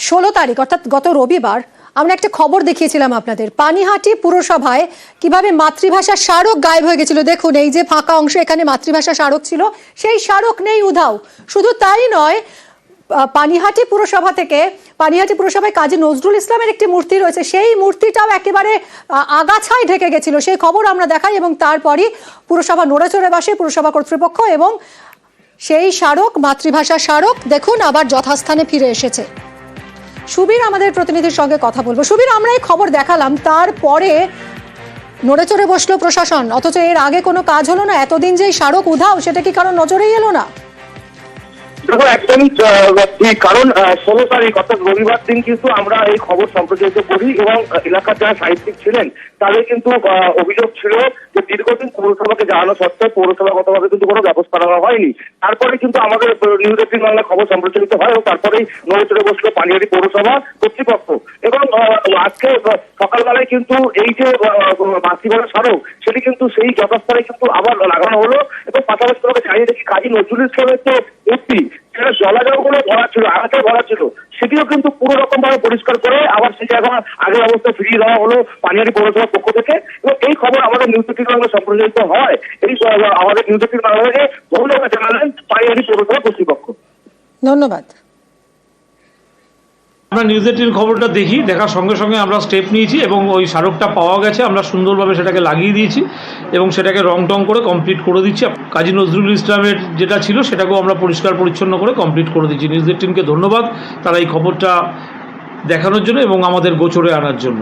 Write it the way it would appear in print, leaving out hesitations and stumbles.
16 তারিখ অর্থাৎ গত রবিবার আমরা একটা খবর দেখিয়েছিলাম আপনাদের, পানিহাটি পুরসভায় কিভাবে মাতৃভাষা স্মারক গায়েব হয়ে গেছিল। দেখুন এই যে ফাঁকা অংশ, এখানে মাতৃভাষা স্মারক ছিল, সেই স্মারক নেই, উধাও। শুধু তাই নয়, পানিহাটি পুরসভা থেকে, পানিহাটি পুরসভায় কাজী নজরুল ইসলামের একটি মূর্তি রয়েছে, সেই মূর্তিটাও একেবারে আগাছায় ঢেকে গেছিল। সেই খবর আমরা দেখাই এবং তারপরই পুরসভা নড়েচড়ে বসে পুরসভা কর্তৃপক্ষ, এবং সেই স্মারক, মাতৃভাষা স্মারক দেখুন আবার যথাস্থানে ফিরে এসেছে। সুবীর আমাদের প্রতিনিধির সঙ্গে কথা বলবো। সুবীর, আমরা এই খবর দেখালাম, তারপরে নড়েচড়ে বসলো প্রশাসন, অথচ এর আগে কোনো কাজ হলো না। এতদিন যে স্মারক উধাও, সেটা কি কারণ নজরেই এলো না? দেখো, একদমই ঠিক। কারণ 16 তারিখ অর্থাৎ রবিবার দিন কিন্তু আমরা এই খবর সম্প্রচারিত করি এবং এলাকার যারা সাহিত্যিক ছিলেন তাদের কিন্তু অভিযোগ ছিল যে দীর্ঘদিন পৌরসভাকে জানানো সত্ত্বেও পৌরসভাগতভাবে কিন্তু কোনো ব্যবস্থা নেওয়া হয়নি। তারপরে কিন্তু আমাদের নিউজ 18 বাংলা খবর সম্প্রচারিত হয় এবং তারপরেই নড়েচড়ে বসলো পানিহাটি পৌরসভা কর্তৃপক্ষ। এবং আজকে সকালবেলায় কিন্তু এই যে মাতৃভাষা স্মারক, সেটি কিন্তু সেই যথাস্থানে কিন্তু আবার লাগানো হলো এবং পাশাপাশি তোমাকে জানিয়ে দেখি কাজী নজরুল ইসলামের যে মূর্তি, সেটা জলাজলগুলো ভরা ছিল, আগাছায় ভরা ছিল, সেটিও কিন্তু পুরো রকম ভাবে পরিষ্কার করে আবার সেটা এখন আগের অবস্থায় ফিরিয়ে দেওয়া হলো পানিহাটি পৌরসভার পক্ষ থেকে। এবং এই খবর আমাদের নিউজ 18 বাংলা সম্প্রচারিত হয়। এই আমাদের নিউজ 18 বাংলাকে ধন্যবাদ জানালেন পানিহাটি পৌরসভা কর্তৃপক্ষ। ধন্যবাদ। আমরা নিউজ 18 খবরটা দেখি, দেখার সঙ্গে সঙ্গে আমরা স্টেপ নিয়েছি এবং ওই স্মারকটা পাওয়া গেছে, আমরা সুন্দরভাবে সেটাকে লাগিয়ে দিয়েছি এবং সেটাকে রং টং করে কমপ্লিট করে দিচ্ছি। কাজী নজরুল ইসলামের যেটা ছিল সেটাকেও আমরা পরিষ্কার পরিচ্ছন্ন করে কমপ্লিট করে দিচ্ছি। নিউজ 18কে ধন্যবাদ তারা এই খবরটা দেখানোর জন্য এবং আমাদের গোচরে আনার জন্য।